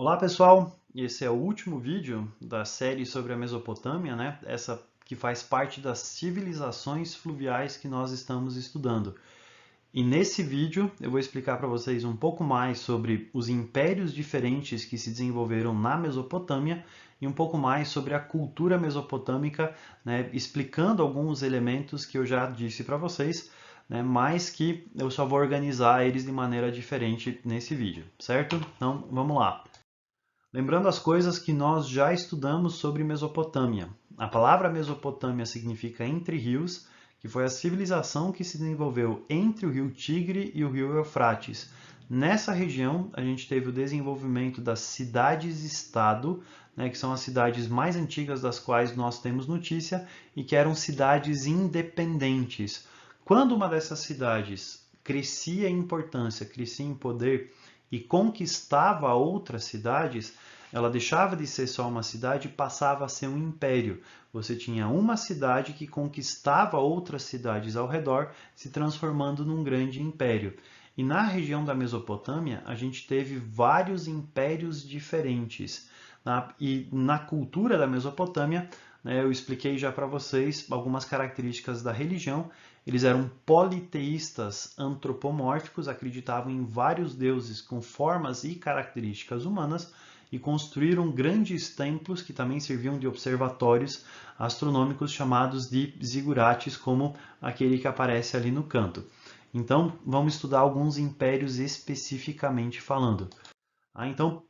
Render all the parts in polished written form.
Olá pessoal, esse é o último vídeo da série sobre a Mesopotâmia, né? Essa que faz parte das civilizações fluviais que nós estamos estudando. E nesse vídeo eu vou explicar para vocês um pouco mais sobre os impérios diferentes que se desenvolveram na Mesopotâmia e um pouco mais sobre a cultura mesopotâmica, né? Explicando alguns elementos que eu já disse para vocês, né? Mas que eu só vou organizar eles de maneira diferente nesse vídeo, certo? Então vamos lá. Lembrando as coisas que nós já estudamos sobre Mesopotâmia. A palavra Mesopotâmia significa entre rios, que foi a civilização que se desenvolveu entre o rio Tigre e o rio Eufrates. Nessa região, a gente teve o desenvolvimento das cidades-estado, né, que são as cidades mais antigas das quais nós temos notícia e que eram cidades independentes. Quando uma dessas cidades crescia em importância, crescia em poder e conquistava outras cidades, ela deixava de ser só uma cidade e passava a ser um império. Você tinha uma cidade que conquistava outras cidades ao redor, se transformando num grande império. E na região da Mesopotâmia, a gente teve vários impérios diferentes. E na cultura da Mesopotâmia, né, eu expliquei já para vocês algumas características da religião. Eles eram politeístas antropomórficos, acreditavam em vários deuses com formas e características humanas e construíram grandes templos que também serviam de observatórios astronômicos chamados de zigurates, como aquele que aparece ali no canto. Então, vamos estudar alguns impérios especificamente falando. Então,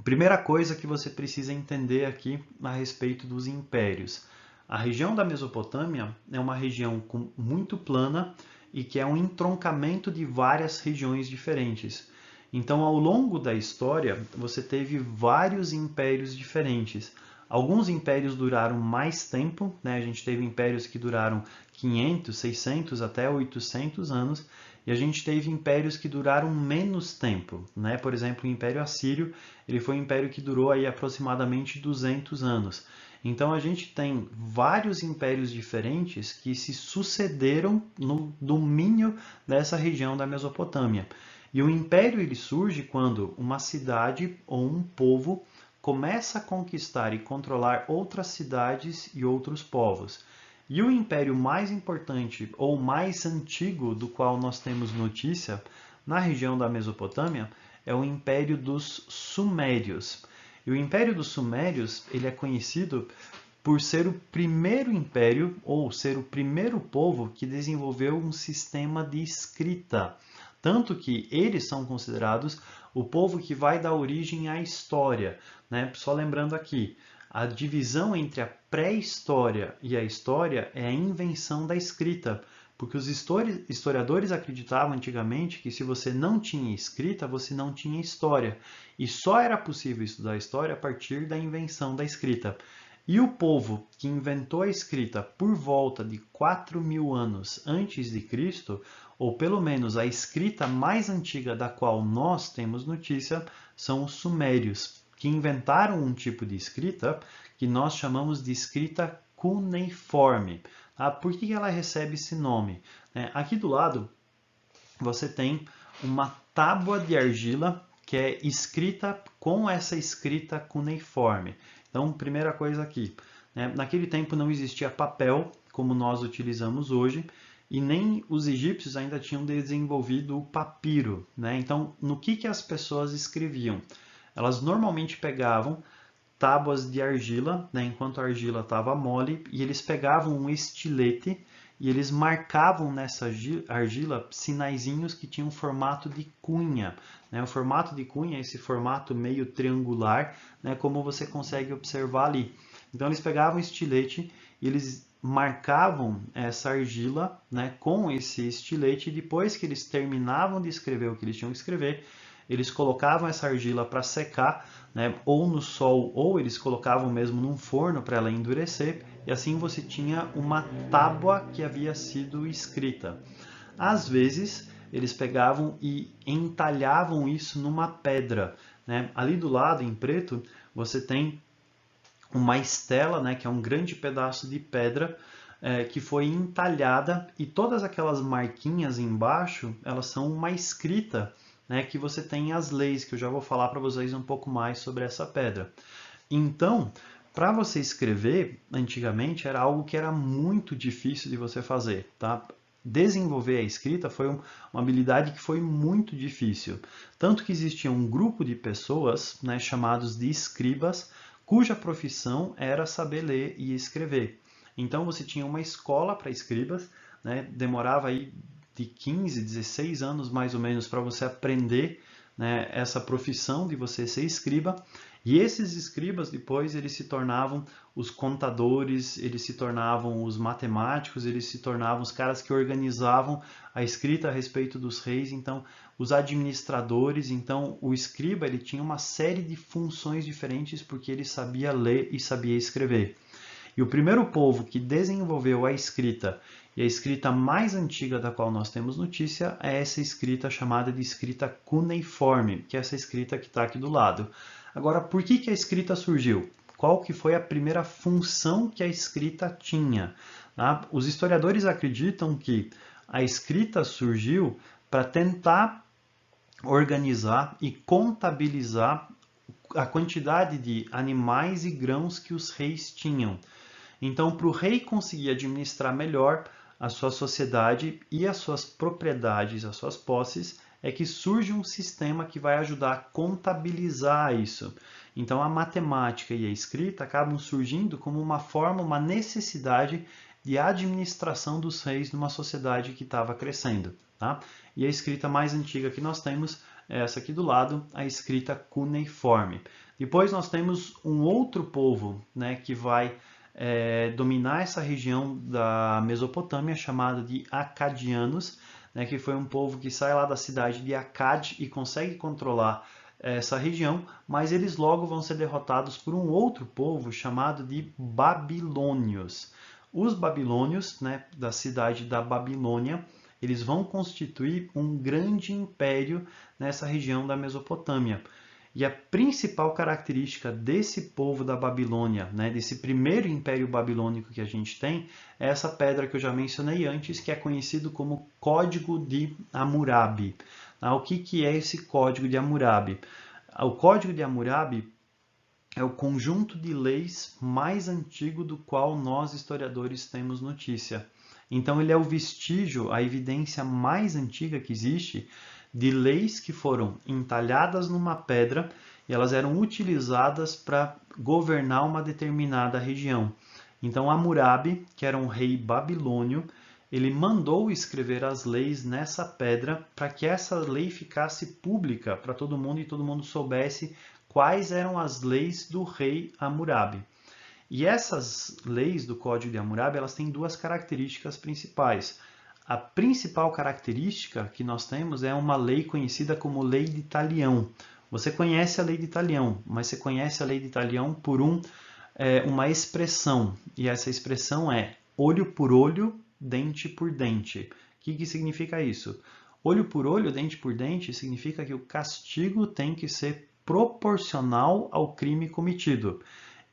primeira coisa que você precisa entender aqui a respeito dos impérios. A região da Mesopotâmia é uma região muito plana e que é um entroncamento de várias regiões diferentes. Então, ao longo da história, você teve vários impérios diferentes. Alguns impérios duraram mais tempo, né? A gente teve impérios que duraram 500, 600 até 800 anos, e a gente teve impérios que duraram menos tempo, né? Por exemplo, o Império Assírio, ele foi um império que durou aí aproximadamente 200 anos. Então a gente tem vários impérios diferentes que se sucederam no domínio dessa região da Mesopotâmia. E o império ele surge quando uma cidade ou um povo começa a conquistar e controlar outras cidades e outros povos. E o império mais importante ou mais antigo do qual nós temos notícia na região da Mesopotâmia é o Império dos Sumérios. E o Império dos Sumérios ele é conhecido por ser o primeiro império ou ser o primeiro povo que desenvolveu um sistema de escrita. Tanto que eles são considerados o povo que vai dar origem à história, né? Só lembrando aqui, a divisão entre a pré-história e a história é a invenção da escrita, porque os historiadores acreditavam antigamente que se você não tinha escrita, você não tinha história, e só era possível estudar a história a partir da invenção da escrita. E o povo que inventou a escrita por volta de 4.000 anos antes de Cristo, ou pelo menos a escrita mais antiga da qual nós temos notícia, são os sumérios, que inventaram um tipo de escrita que nós chamamos de escrita cuneiforme. Por que ela recebe esse nome? Aqui do lado você tem uma tábua de argila que é escrita com essa escrita cuneiforme. Então, primeira coisa aqui, né? Naquele tempo não existia papel como nós utilizamos hoje e nem os egípcios ainda tinham desenvolvido o papiro, né? Então, no que as pessoas escreviam? Elas normalmente pegavam tábuas de argila, né, enquanto a argila estava mole, e eles pegavam um estilete e eles marcavam nessa argila sinaizinhos que tinham formato de cunha. Né? O formato de cunha é esse formato meio triangular, né, como você consegue observar ali. Então eles pegavam o estilete e eles marcavam essa argila, né, com esse estilete, e depois que eles terminavam de escrever o que eles tinham que escrever, eles colocavam essa argila para secar, né, ou no sol, ou eles colocavam mesmo num forno para ela endurecer, e assim você tinha uma tábua que havia sido escrita. Às vezes, eles pegavam e entalhavam isso numa pedra. Né? Ali do lado, em preto, você tem uma estela, né, que é um grande pedaço de pedra que foi entalhada, e todas aquelas marquinhas embaixo, elas são uma escrita né, que você tem as leis, que eu já vou falar para vocês um pouco mais sobre essa pedra. Então, para você escrever, antigamente, era algo que era muito difícil de você fazer, tá? Desenvolver a escrita foi uma habilidade que foi muito difícil. Tanto que existia um grupo de pessoas, né, chamados de escribas, cuja profissão era saber ler e escrever. Então, você tinha uma escola para escribas, né, demorava aí de 15, 16 anos mais ou menos para você aprender, né, essa profissão de você ser escriba. E esses escribas depois eles se tornavam os contadores, eles se tornavam os matemáticos, eles se tornavam os caras que organizavam a escrita a respeito dos reis, então os administradores. Então o escriba ele tinha uma série de funções diferentes porque ele sabia ler e sabia escrever. E o primeiro povo que desenvolveu a escrita, e a escrita mais antiga da qual nós temos notícia, é essa escrita chamada de escrita cuneiforme, que é essa escrita que está aqui do lado. Agora, por que a escrita surgiu? Qual que foi a primeira função que a escrita tinha? Tá? Os historiadores acreditam que a escrita surgiu para tentar organizar e contabilizar a quantidade de animais e grãos que os reis tinham. Então, para o rei conseguir administrar melhor a sua sociedade e as suas propriedades, as suas posses, é que surge um sistema que vai ajudar a contabilizar isso. Então, a matemática e a escrita acabam surgindo como uma forma, uma necessidade de administração dos reis numa sociedade que estava crescendo. Tá? E a escrita mais antiga que nós temos é essa aqui do lado, a escrita cuneiforme. Depois nós temos um outro povo, né, que vai dominar essa região da Mesopotâmia, chamada de Acadianos, né, que foi um povo que sai lá da cidade de Akkad e consegue controlar essa região, mas eles logo vão ser derrotados por um outro povo chamado de Babilônios. Os babilônios, né, da cidade da Babilônia, eles vão constituir um grande império nessa região da Mesopotâmia. E a principal característica desse povo da Babilônia, né, desse primeiro império babilônico que a gente tem, é essa pedra que eu já mencionei antes, que é conhecido como Código de Hammurabi. O que é esse Código de Hammurabi? O Código de Hammurabi é o conjunto de leis mais antigo do qual nós, historiadores, temos notícia. Então, ele é o vestígio, a evidência mais antiga que existe de leis que foram entalhadas numa pedra e elas eram utilizadas para governar uma determinada região. Então, Hammurabi, que era um rei babilônio, ele mandou escrever as leis nessa pedra para que essa lei ficasse pública para todo mundo e todo mundo soubesse quais eram as leis do rei Hammurabi. E essas leis do Código de Hammurabi, elas têm duas características principais. A principal característica que nós temos é uma lei conhecida como Lei de Talião. Você conhece a Lei de Talião, mas você conhece a Lei de Talião por uma expressão. E essa expressão é olho por olho, dente por dente. O que significa isso? Olho por olho, dente por dente significa que o castigo tem que ser proporcional ao crime cometido.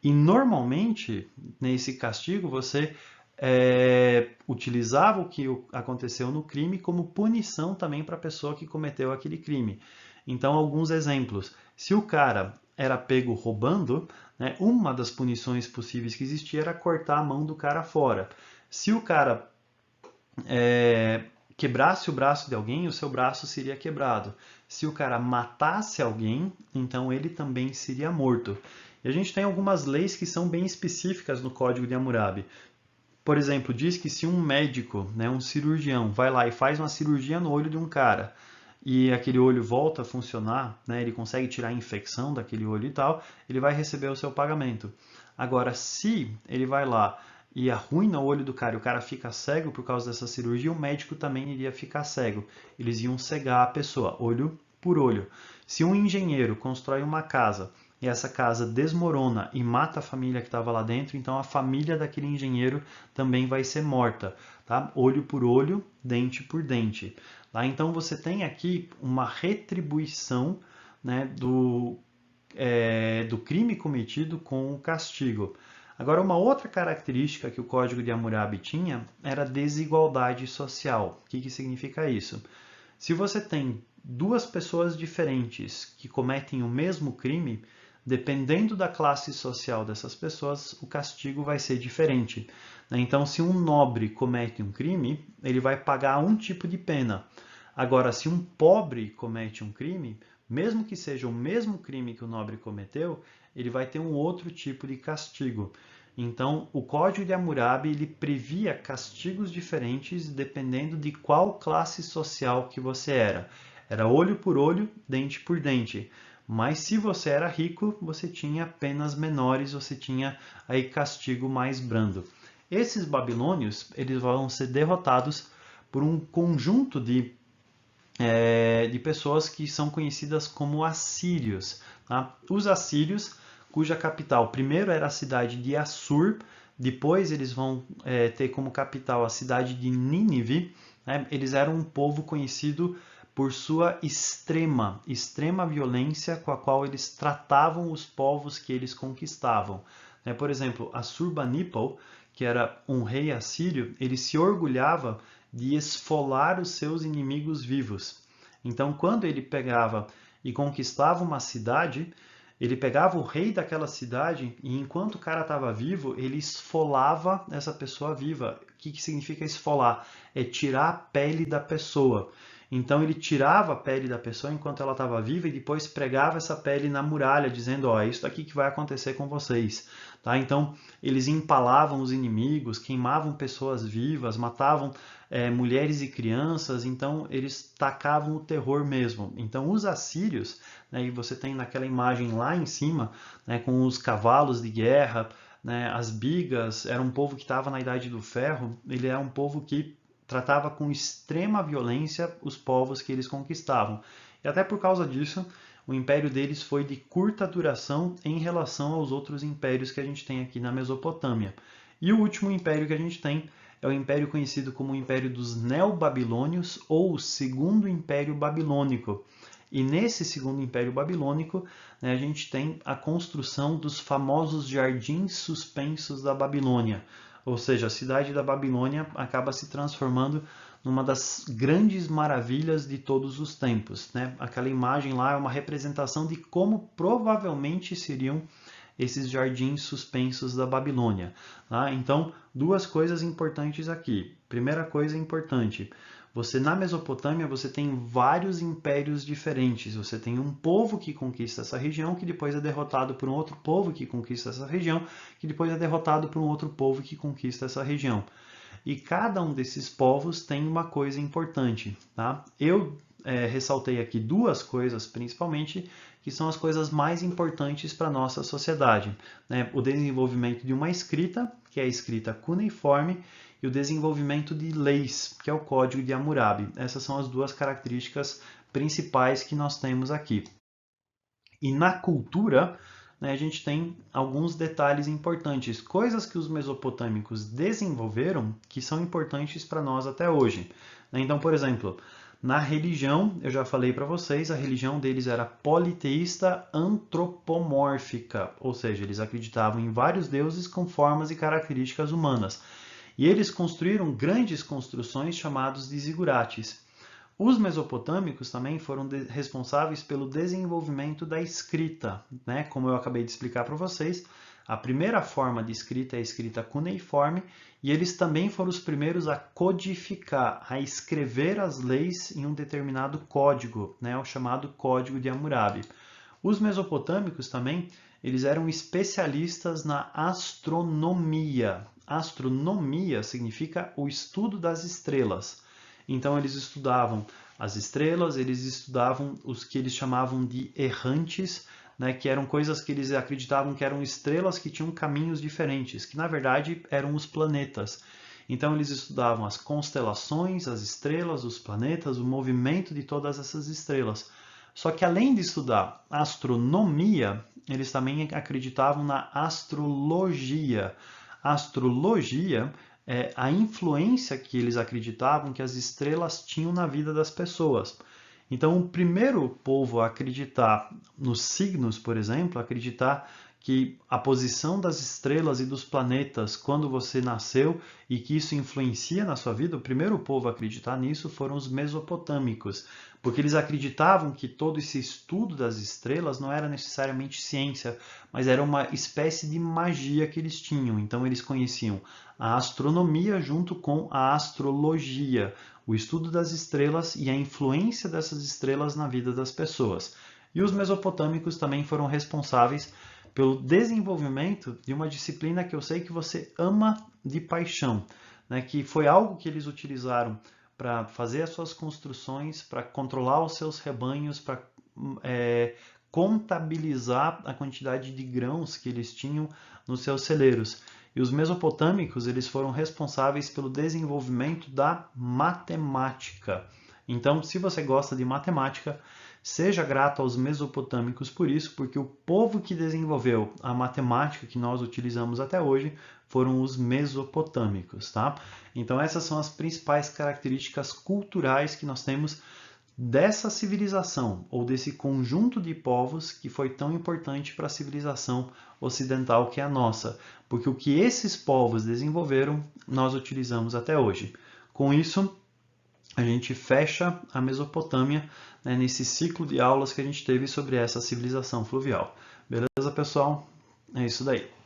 E normalmente, nesse castigo, você utilizava o que aconteceu no crime como punição também para a pessoa que cometeu aquele crime. Então, alguns exemplos. Se o cara era pego roubando, né, uma das punições possíveis que existia era cortar a mão do cara fora. Se o cara quebrasse o braço de alguém, o seu braço seria quebrado. Se o cara matasse alguém, então ele também seria morto. E a gente tem algumas leis que são bem específicas no Código de Hammurabi. Por exemplo, diz que se um médico, né, um cirurgião, vai lá e faz uma cirurgia no olho de um cara e aquele olho volta a funcionar, né, ele consegue tirar a infecção daquele olho e tal, ele vai receber o seu pagamento. Agora, se ele vai lá e arruina o olho do cara e o cara fica cego por causa dessa cirurgia, o médico também iria ficar cego. Eles iam cegar a pessoa, olho por olho. Se um engenheiro constrói uma casa e essa casa desmorona e mata a família que estava lá dentro, então a família daquele engenheiro também vai ser morta. Tá? Olho por olho, dente por dente. Tá? Então você tem aqui uma retribuição, né, do crime cometido com o castigo. Agora, uma outra característica que o Código de Hammurabi tinha era a desigualdade social. O que significa isso? Se você tem duas pessoas diferentes que cometem o mesmo crime, dependendo da classe social dessas pessoas, o castigo vai ser diferente. Então, se um nobre comete um crime, ele vai pagar um tipo de pena. Agora, se um pobre comete um crime, mesmo que seja o mesmo crime que o nobre cometeu, ele vai ter um outro tipo de castigo. Então, o Código de Hammurabi ele previa castigos diferentes dependendo de qual classe social que você era. Era olho por olho, dente por dente. Mas se você era rico, você tinha penas menores, você tinha aí castigo mais brando. Esses babilônios, eles vão ser derrotados por um conjunto de pessoas que são conhecidas como assírios. Tá? Os assírios, cuja capital primeiro era a cidade de Assur, depois eles vão ter como capital a cidade de Nínive. Né? Eles eram um povo conhecido por sua extrema violência com a qual eles tratavam os povos que eles conquistavam. Por exemplo, Assurbanipal, que era um rei assírio, ele se orgulhava de esfolar os seus inimigos vivos. Então, quando ele pegava e conquistava uma cidade, ele pegava o rei daquela cidade e, enquanto o cara estava vivo, ele esfolava essa pessoa viva. O que significa esfolar? É tirar a pele da pessoa. Então, ele tirava a pele da pessoa enquanto ela estava viva e depois pregava essa pele na muralha, dizendo, ó, é isso aqui que vai acontecer com vocês. Tá? Então, eles empalavam os inimigos, queimavam pessoas vivas, matavam mulheres e crianças, então eles tacavam o terror mesmo. Então, os assírios, né, e você tem naquela imagem lá em cima, né, com os cavalos de guerra, né, as bigas, era um povo que estava na Idade do Ferro, ele era um povo que tratava com extrema violência os povos que eles conquistavam. E até por causa disso, o império deles foi de curta duração em relação aos outros impérios que a gente tem aqui na Mesopotâmia. E o último império que a gente tem é o império conhecido como o Império dos Neobabilônios ou o Segundo Império Babilônico. E nesse Segundo Império Babilônico, né, a gente tem a construção dos famosos jardins suspensos da Babilônia. Ou seja, a cidade da Babilônia acaba se transformando numa das grandes maravilhas de todos os tempos. Né? Aquela imagem lá é uma representação de como provavelmente seriam esses jardins suspensos da Babilônia. Tá? Então, duas coisas importantes aqui. Primeira coisa importante, na Mesopotâmia você tem vários impérios diferentes. Você tem um povo que conquista essa região, que depois é derrotado por um outro povo que conquista essa região, que depois é derrotado por um outro povo que conquista essa região. E cada um desses povos tem uma coisa importante. Tá? Eu ressaltei aqui duas coisas, principalmente, que são as coisas mais importantes para a nossa sociedade. Né? O desenvolvimento de uma escrita, que é a escrita cuneiforme, e o desenvolvimento de leis, que é o Código de Hammurabi. Essas são as duas características principais que nós temos aqui. E na cultura, né, a gente tem alguns detalhes importantes, coisas que os mesopotâmicos desenvolveram que são importantes para nós até hoje. Então, por exemplo, na religião, eu já falei para vocês, a religião deles era politeísta antropomórfica, ou seja, eles acreditavam em vários deuses com formas e características humanas. E eles construíram grandes construções chamadas de zigurates. Os mesopotâmicos também foram responsáveis pelo desenvolvimento da escrita, né? Como eu acabei de explicar para vocês, a primeira forma de escrita é a escrita cuneiforme, e eles também foram os primeiros a codificar, a escrever as leis em um determinado código, né? O chamado Código de Hammurabi. Os mesopotâmicos também, eles eram especialistas na astronomia. Astronomia significa o estudo das estrelas. Então, eles estudavam as estrelas, eles estudavam os que eles chamavam de errantes, né, que eram coisas que eles acreditavam que eram estrelas que tinham caminhos diferentes, que na verdade eram os planetas. Então, eles estudavam as constelações, as estrelas, os planetas, o movimento de todas essas estrelas. Só que além de estudar astronomia, eles também acreditavam na astrologia. A astrologia é a influência que eles acreditavam que as estrelas tinham na vida das pessoas. Então, o primeiro povo a acreditar nos signos, por exemplo, acreditar que a posição das estrelas e dos planetas quando você nasceu e que isso influencia na sua vida, o primeiro povo a acreditar nisso foram os mesopotâmicos, porque eles acreditavam que todo esse estudo das estrelas não era necessariamente ciência, mas era uma espécie de magia que eles tinham. Então eles conheciam a astronomia junto com a astrologia, o estudo das estrelas e a influência dessas estrelas na vida das pessoas. E os mesopotâmicos também foram responsáveis pelo desenvolvimento de uma disciplina que eu sei que você ama de paixão, né? Que foi algo que eles utilizaram para fazer as suas construções, para controlar os seus rebanhos, para contabilizar a quantidade de grãos que eles tinham nos seus celeiros. E os mesopotâmicos, eles foram responsáveis pelo desenvolvimento da matemática. Então, se você gosta de matemática, seja grato aos mesopotâmicos por isso, porque o povo que desenvolveu a matemática que nós utilizamos até hoje foram os mesopotâmicos, tá? Então essas são as principais características culturais que nós temos dessa civilização, ou desse conjunto de povos que foi tão importante para a civilização ocidental que é a nossa, porque o que esses povos desenvolveram, nós utilizamos até hoje. Com isso, a gente fecha a Mesopotâmia, né, nesse ciclo de aulas que a gente teve sobre essa civilização fluvial. Beleza, pessoal? É isso daí.